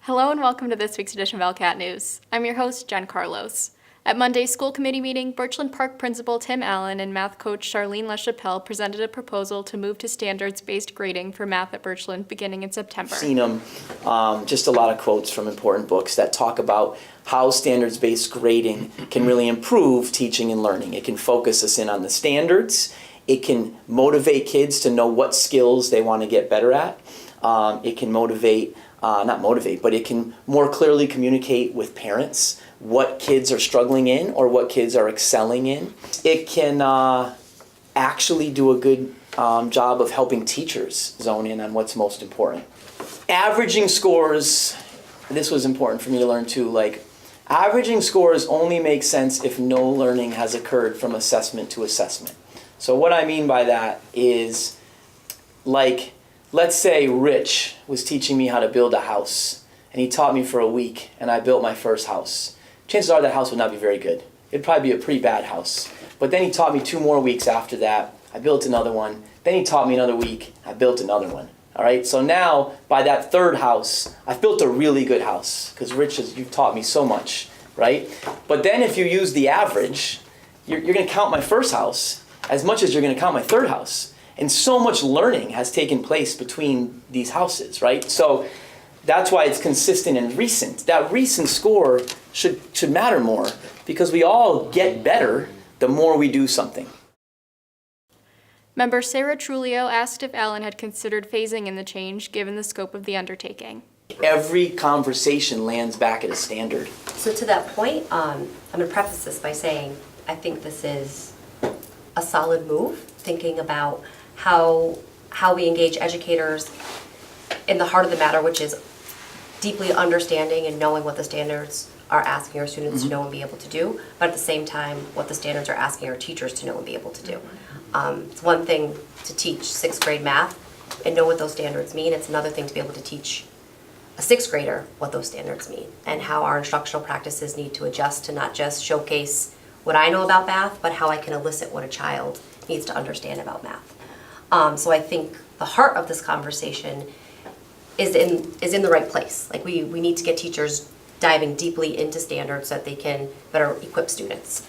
Hello and welcome to this week's edition of ELCAT News. I'm your host, Jen Carlos. At Monday's school committee meeting, Birchland Park Principal Tim Allen and math coach Charlene LaChapelle presented a proposal to move to standards-based grading for math at Birchland beginning in September. Seen them, just a lot of quotes from important books that talk about how standards-based grading can really improve teaching and learning. It can focus us in on the standards. It can motivate kids to know what skills they want to get better at. It can but it can more clearly communicate with parents what kids are struggling in or what kids are excelling in. It can actually do a good job of helping teachers zone in on what's most important. Averaging scores, this was important for me to learn too, averaging scores only make sense if no learning has occurred from assessment to assessment. So what I mean by that is, let's say Rich was teaching me how to build a house, and he taught me for a week, and I built my first house. Chances are that house would not be very good. It'd probably be a pretty bad house. But then he taught me 2 more weeks after that. I built another one. Then he taught me another week. I built another one. All right, so now by that 3rd house, I've built a really good house because Rich, you've taught me so much, right? But then if you use the average, you're going to count my first house as much as you're going to count my 3rd house. And so much learning has taken place between these houses, right? So that's why it's consistent and recent. That recent score should matter more because we all get better the more we do something. Member Sarah Trulio asked if Allen had considered phasing in the change given the scope of the undertaking. Every conversation lands back at a standard. So to that point, I'm going to preface this by saying I think this is a solid move, thinking about how we engage educators in the heart of the matter, which is deeply understanding and knowing what the standards are asking our students to know and be able to do, but at the same time, what the standards are asking our teachers to know and be able to do. It's one thing to teach 6th grade math and know what those standards mean. It's another thing to be able to teach a 6th grader what those standards mean and how our instructional practices need to adjust to not just showcase what I know about math, but how I can elicit what a child needs to understand about math. So I think the heart of this conversation is in the right place. We need to get teachers diving deeply into standards so that they can better equip students.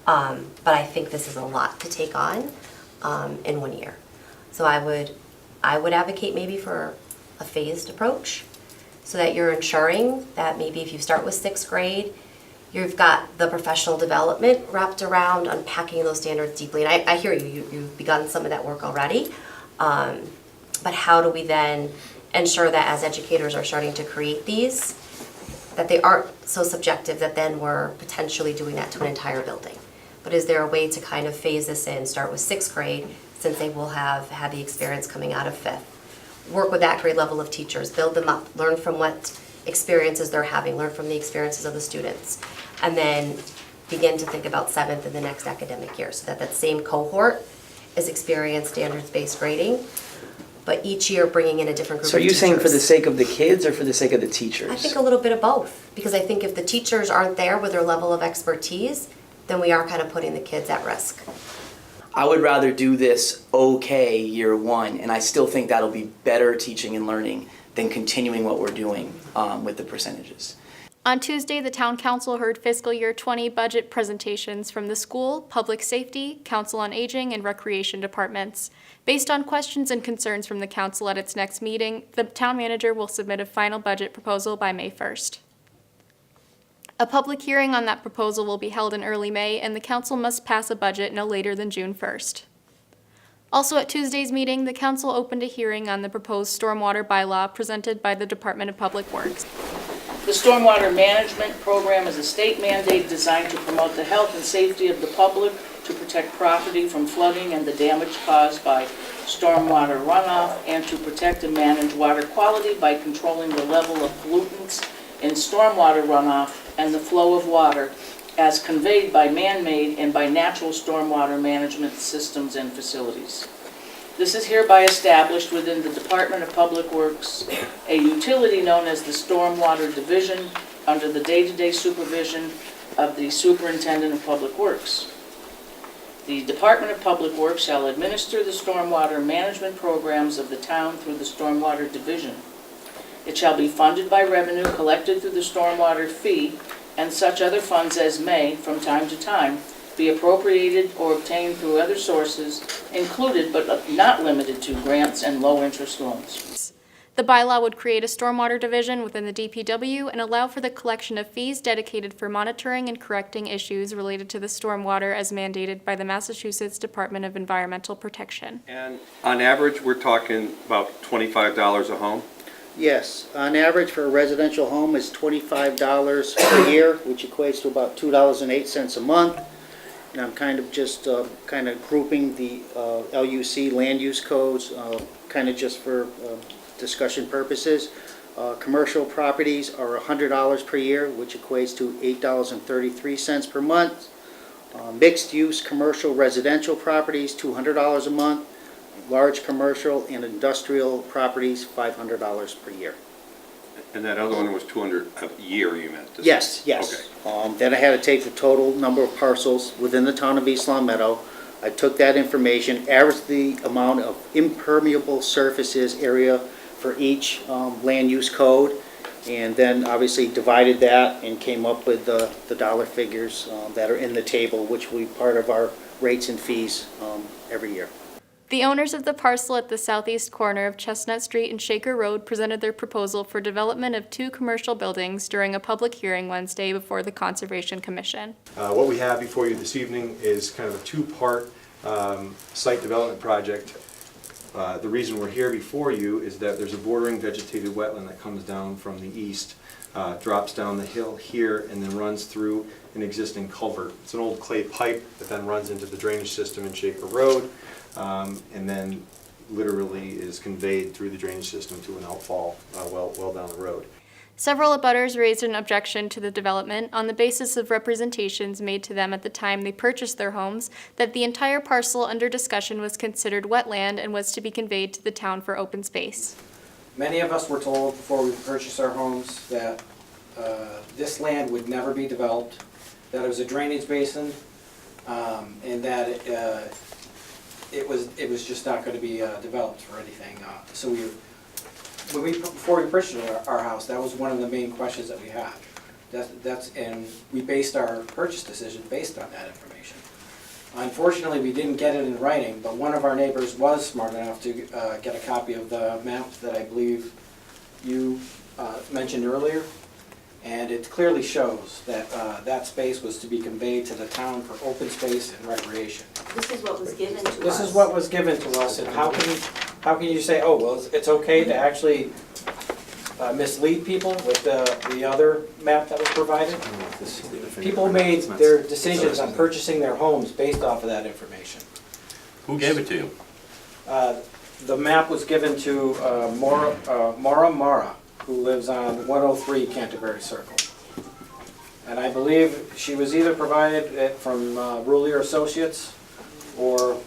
But I think this is a lot to take on in 1 year. So I would advocate maybe for a phased approach so that you're ensuring that maybe if you start with 6th grade, you've got the professional development wrapped around unpacking those standards deeply. And I hear you've begun some of that work already. But how do we then ensure that as educators are starting to create these, that they aren't so subjective that then we're potentially doing that to an entire building? But is there a way to kind of phase this in, start with 6th grade, since they will have had the experience coming out of 5th? Work with that grade level of teachers, build them up, learn from what experiences they're having, learn from the experiences of the students, and then begin to think about 7th in the next academic year so that that same cohort is experienced standards-based grading, but each year bringing in a different group of teachers. So are you saying for the sake of the kids or for the sake of the teachers? I think a little bit of both, because I think if the teachers aren't there with their level of expertise, then we are kind of putting the kids at risk. I would rather do this okay year 1, and I still think that'll be better teaching and learning than continuing what we're doing with the percentages. On Tuesday, the Town Council heard fiscal year 20 budget presentations from the school, public safety, council on aging, and recreation departments. Based on questions and concerns from the council at its next meeting, the town manager will submit a final budget proposal by May 1st. A public hearing on that proposal will be held in early May, and the council must pass a budget no later than June 1st. Also at Tuesday's meeting, the council opened a hearing on the proposed stormwater bylaw presented by the Department of Public Works. The Stormwater Management Program is a state mandate designed to promote the health and safety of the public, to protect property from flooding and the damage caused by stormwater runoff, and to protect and manage water quality by controlling the level of pollutants in stormwater runoff and the flow of water as conveyed by man-made and by natural stormwater management systems and facilities. This is hereby established within the Department of Public Works, a utility known as the Stormwater Division, under the day-to-day supervision of the Superintendent of Public Works. The Department of Public Works shall administer the stormwater management programs of the town through the Stormwater Division. It shall be funded by revenue collected through the stormwater fee and such other funds as may, from time to time, be appropriated or obtained through other sources, included but not limited to grants and low-interest loans. The bylaw would create a stormwater division within the DPW and allow for the collection of fees dedicated for monitoring and correcting issues related to the stormwater as mandated by the Massachusetts Department of Environmental Protection. And on average, we're talking about $25 a home? Yes, on average for a residential home is $25 per year, which equates to about $2.08 a month. And I'm kind of just kind of grouping the LUC land use codes, kind of just for discussion purposes. Commercial properties are $100 per year, which equates to $8.33 per month. Mixed-use commercial residential properties, $200 a month. Large commercial and industrial properties, $500 per year. And that other one was 200 a year, you meant? Yes, yes. Okay. Then I had to take the total number of parcels within the town of East Long Meadow. I took that information, averaged the amount of impermeable surfaces area for each land use code, and then obviously divided that and came up with the dollar figures that are in the table, which will be part of our rates and fees every year. The owners of the parcel at the southeast corner of Chestnut Street and Shaker Road presented their proposal for development of 2 commercial buildings during a public hearing Wednesday before the Conservation Commission. What we have before you this evening is kind of a 2-part site development project. The reason we're here before you is that there's a bordering vegetated wetland that comes down from the east, drops down the hill here, and then runs through an existing culvert. It's an old clay pipe that then runs into the drainage system in Shaker Road, and then literally is conveyed through the drainage system to an outfall well down the road. Several abutters raised an objection to the development on the basis of representations made to them at the time they purchased their homes that the entire parcel under discussion was considered wetland and was to be conveyed to the town for open space. Many of us were told before we purchased our homes that this land would never be developed, that it was a drainage basin, and that it was just not going to be developed for anything. So before we purchased our house, that was one of the main questions that we had. And we based our purchase decision based on that information. Unfortunately, we didn't get it in writing, but one of our neighbors was smart enough to get a copy of the map that I believe you mentioned earlier. And it clearly shows that that space was to be conveyed to the town for open space and recreation. This is what was given to us. This is what was given to us, and how can you say, oh, well, it's okay to actually mislead people with the other map that was provided? People made their decisions on purchasing their homes based off of that information. Who gave it to you? The map was given to Maura Mara, who lives on 103 Canterbury Circle. And I believe she was either provided it from Rulier Associates or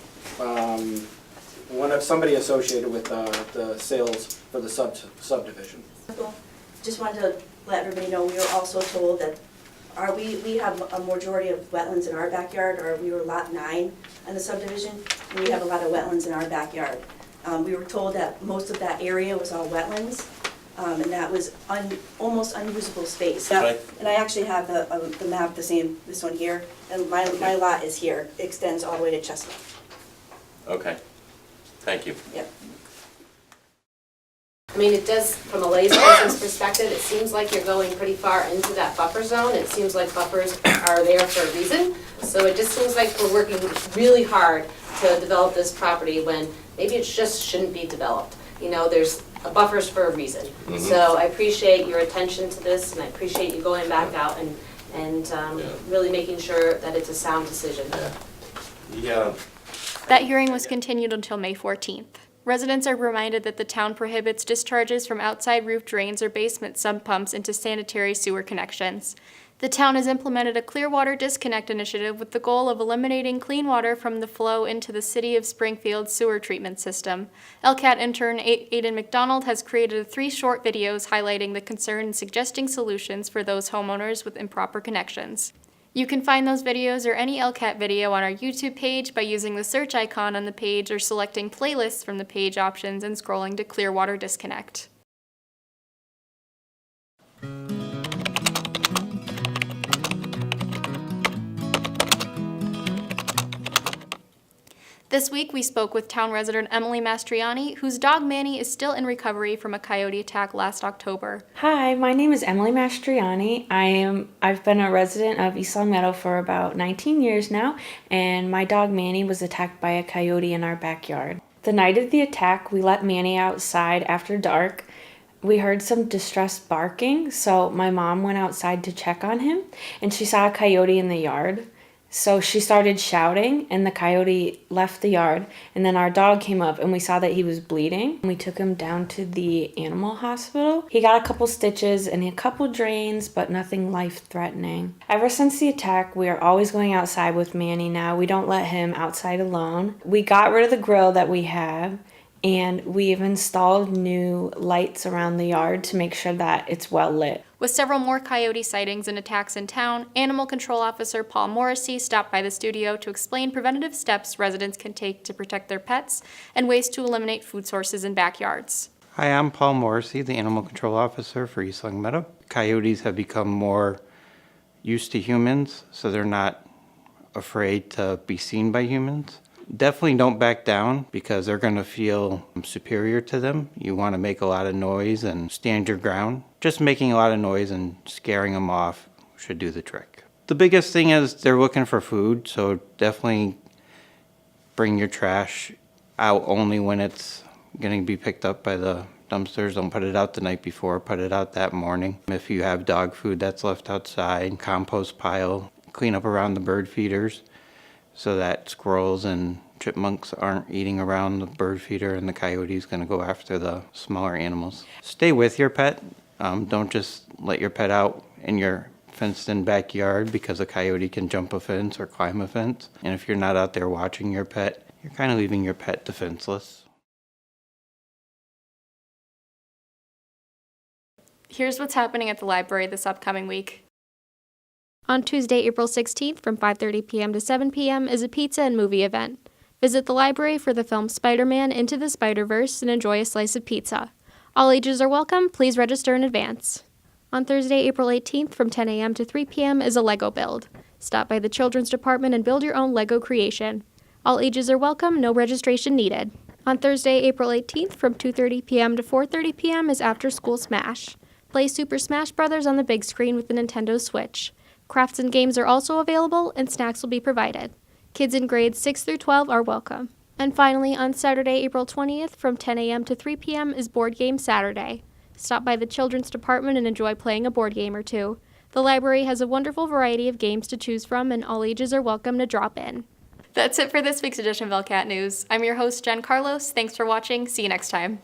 somebody associated with the sales for the subdivision. Just wanted to let everybody know, we were also told that we have a majority of wetlands in our backyard, or we were lot 9 in the subdivision, and we have a lot of wetlands in our backyard. We were told that most of that area was all wetlands, and that was almost unusable space. Right. And I actually have the map, the same, this one here, and my lot is here, it extends all the way to Chestnut. Okay, thank you. Yep. I mean, it does, from a layperson's perspective, it seems like you're going pretty far into that buffer zone. It seems like buffers are there for a reason. So it just seems like we're working really hard to develop this property when maybe it just shouldn't be developed. You know, there's buffers for a reason. Mm-hmm. So I appreciate your attention to this, and I appreciate you going back out and really making sure that it's a sound decision. Yeah. That hearing was continued until May 14th. Residents are reminded that the town prohibits discharges from outside roof drains or basement sump pumps into sanitary sewer connections. The town has implemented a clear water disconnect initiative with the goal of eliminating clean water from the flow into the City of Springfield sewer treatment system. ELCAT intern Aidan McDonald has created 3 short videos highlighting the concern and suggesting solutions for those homeowners with improper connections. You can find those videos or any ELCAT video on our YouTube page by using the search icon on the page or selecting playlists from the page options and scrolling to Clear Water Disconnect. This week, we spoke with town resident Emily Mastriani, whose dog Manny is still in recovery from a coyote attack last October. Hi, my name is Emily Mastriani. I've been a resident of East Long Meadow for about 19 years now, and my dog Manny was attacked by a coyote in our backyard. The night of the attack, we let Manny outside after dark. We heard some distressed barking, so my mom went outside to check on him, and she saw a coyote in the yard. So she started shouting, and the coyote left the yard, and then our dog came up, and we saw that he was bleeding. We took him down to the animal hospital. He got a couple stitches and a couple drains, but nothing life-threatening. Ever since the attack, we are always going outside with Manny now. We don't let him outside alone. We got rid of the grill that we have, and we've installed new lights around the yard to make sure that it's well lit. With several more coyote sightings and attacks in town, Animal Control Officer Paul Morrissey stopped by the studio to explain preventative steps residents can take to protect their pets and ways to eliminate food sources in backyards. Hi, I'm Paul Morrissey, the Animal Control Officer for East Long Meadow. Coyotes have become more used to humans, so they're not afraid to be seen by humans. Definitely don't back down because they're going to feel superior to them. You want to make a lot of noise and stand your ground. Just making a lot of noise and scaring them off should do the trick. The biggest thing is they're looking for food, so definitely bring your trash out only when it's going to be picked up by the dumpsters. Don't put it out the night before, put it out that morning. If you have dog food that's left outside, compost pile, clean up around the bird feeders, so that squirrels and chipmunks aren't eating around the bird feeder and the coyote's going to go after the smaller animals. Stay with your pet. Don't just let your pet out in your fenced-in backyard because a coyote can jump a fence or climb a fence. And if you're not out there watching your pet, you're kind of leaving your pet defenseless. Here's what's happening at the library this upcoming week. On Tuesday, April 16th from 5:30 p.m. to 7 p.m. is a pizza and movie event. Visit the library for the film Spider-Man Into the Spider-Verse and enjoy a slice of pizza. All ages are welcome. Please register in advance. On Thursday, April 18th from 10 a.m. to 3 p.m. is a Lego build. Stop by the children's department and build your own Lego creation. All ages are welcome. No registration needed. On Thursday, April 18th from 2:30 p.m. to 4:30 p.m. is After School Smash. Play Super Smash Bros. On the big screen with the Nintendo Switch. Crafts and games are also available, and snacks will be provided. Kids in grades 6 through 12 are welcome. And finally, on Saturday, April 20th, from 10 a.m. to 3 p.m. is Board Game Saturday. Stop by the children's department and enjoy playing a board game or two. The library has a wonderful variety of games to choose from, and all ages are welcome to drop in. That's it for this week's edition of ELCAT News. I'm your host, Jen Carlos. Thanks for watching. See you next time.